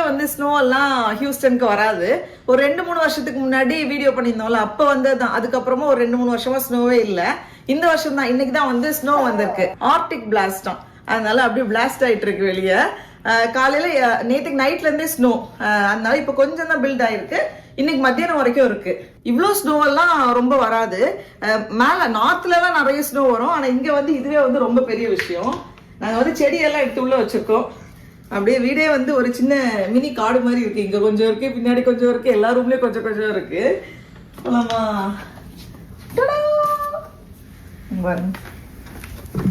வந்து ஸ்னோ எல்லாம் ஹியூஸ்டனுக்கு வராது. ஒரு 2-3 வருஷத்துக்கு முன்னாடி வீடியோ பண்ணியிருந்தோம்ல, அப்ப வந்ததுதான். அதுக்கப்புறமா ஒரு 2-3 வருஷமா ஸ்னோவே இல்ல. இந்த வருஷம் தான், இன்னைக்கு தான் வந்து ஸ்னோ வந்திருக்கு. ஆர்டிக் பிளாஸ்டம், அதனால அப்படியே பிளாஸ்ட் ஆயிட்டு இருக்கு வெளியே. காலையில நேற்றுக்கு நைட்ல இருந்தே ஸ்னோ, அதனால இப்ப கொஞ்சம் தான் பில்ட் ஆயிருக்கு. இன்னைக்கு மத்தியானம் வரைக்கும் இருக்கு. இவ்வளோ ஸ்னோ எல்லாம் ரொம்ப வராது. மேல நார்த்ல எல்லாம் நிறைய ஸ்னோ வரும், ஆனா இங்க வந்து இதுவே வந்து ரொம்ப பெரிய விஷயம். நாங்க வந்து செடியெல்லாம் எடுத்து உள்ள வச்சிருக்கோம். அப்படியே வீடே வந்து ஒரு சின்ன மினி காடு மாதிரி இருக்கு. இங்க கொஞ்சம் இருக்கு, பின்னாடி கொஞ்சம் இருக்கு, எல்லா ரூம்லயும் கொஞ்சம் கொஞ்சம் இருக்கு. போலாமா?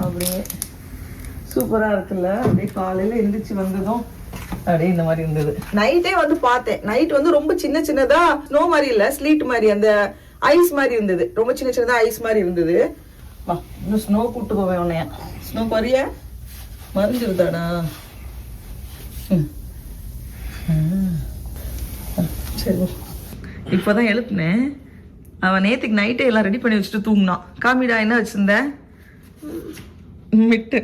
அப்படியே சூப்பரா இருக்குல்ல. அப்படியே காலையில எந்திரிச்சு வந்ததும் அப்படியே இந்த மாதிரி இருந்தது. நைட்டே வந்து பார்த்தேன். நைட் வந்து ரொம்ப சின்ன சின்னதா ஸ்னோ மாதிரி இல்ல, ஸ்லீட் மாதிரி, அந்த ஐஸ் மாதிரி இருந்தது. ரொம்ப சின்ன சின்னதா ஐஸ் மாதிரி இருந்தது. வா, இன்னும் ஸ்னோ கூட்டு போவேன் உன்னைய. ஸ்னோ பறிய மறைஞ்சிருதாடா. சரி, இப்பதான் எழுப்புனேன். அவன் நேத்துக்கு நைட்டே எல்லாம் ரெடி பண்ணி வச்சுட்டு தூங்கினான். காமிடா, என்ன வச்சிருந்த? மிட்டு.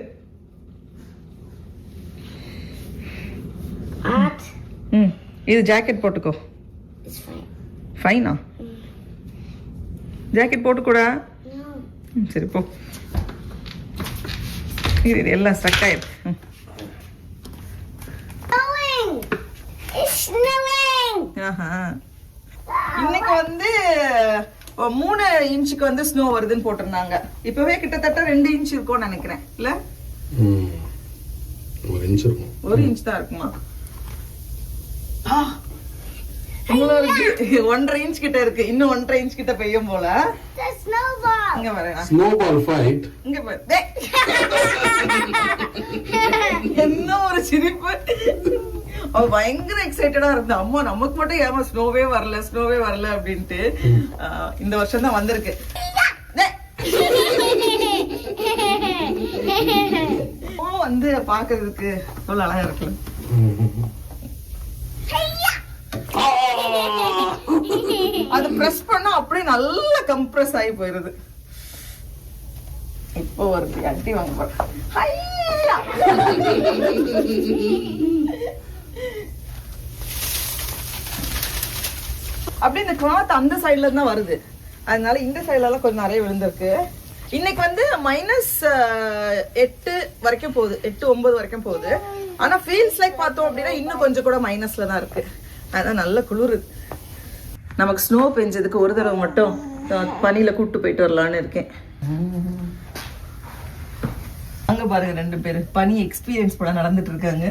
இது ஜாக்கெட் போட்டுக்கோ. ஃபைனா? ஜாக்கெட் போட்டுக்கூடா? சரி போ. இது எல்லாம் ஸ்டக் ஆயிருக்கு. இன்னைக்கு வந்து 3 இன்ச்சுக்கு வந்து ஸ்னோ வருதுன்னு போட்டிருந்தாங்க. இப்பவே கிட்டத்தட்ட 2 இன்ச் இருக்கும்னு நினைக்கிறேன். இல்ல 1 இன்ச் தான் இருக்குமா? 1.5 இன்ச் கிட்ட இருக்கு. இன்னும் 1.5 இன்ச் கிட்ட பெய்யும் போல. இங்க வரேன். Snowball fight. இங்க பாரு. என்ன ஒரு சிரிப்பு. அவ பயங்கர எக்ஸைட்டடா இருந்தா. அம்மா நமக்கு மட்டும் ஏமா ஸ்னோவே வரல அப்படின்ட்டு. இந்த வருஷம் தான் வந்திருக்கு. வந்து பாக்குறதுக்கு எவ்வளவு அழகா இருக்குல்ல. அது பிரஸ் பண்ணா அப்படியே நல்லா கம்ப்ரஸ் ஆகி போயிருது. இப்போ ஒரு அட்டி வாங்க போறேன். அப்படியே இந்த கிளாத் அந்த சைட்ல இருந்தா வருது, அதனால இந்த சைட்ல எல்லாம் கொஞ்சம் நிறைய விழுந்திருக்கு. இன்னைக்கு வந்து -8 வரைக்கும் போகுது, 8-9 வரைக்கும் போகுது. ஆனா ஃபீல்ஸ் லைக் பார்த்தோம் அப்படின்னா இன்னும் கொஞ்சம் கூட மைனஸ்ல தான் இருக்கு. அதான் நல்ல குளிருது. நமக்கு ஸ்னோ பெஞ்சதுக்கு ஒரு தடவை மட்டும் பனியில கூட்டு போயிட்டு வரலான்னு இருக்கேன். அங்க பாருங்க, 2 பேரு பனி எக்ஸ்பீரியன்ஸ் கூட நடந்துட்டு இருக்காங்க.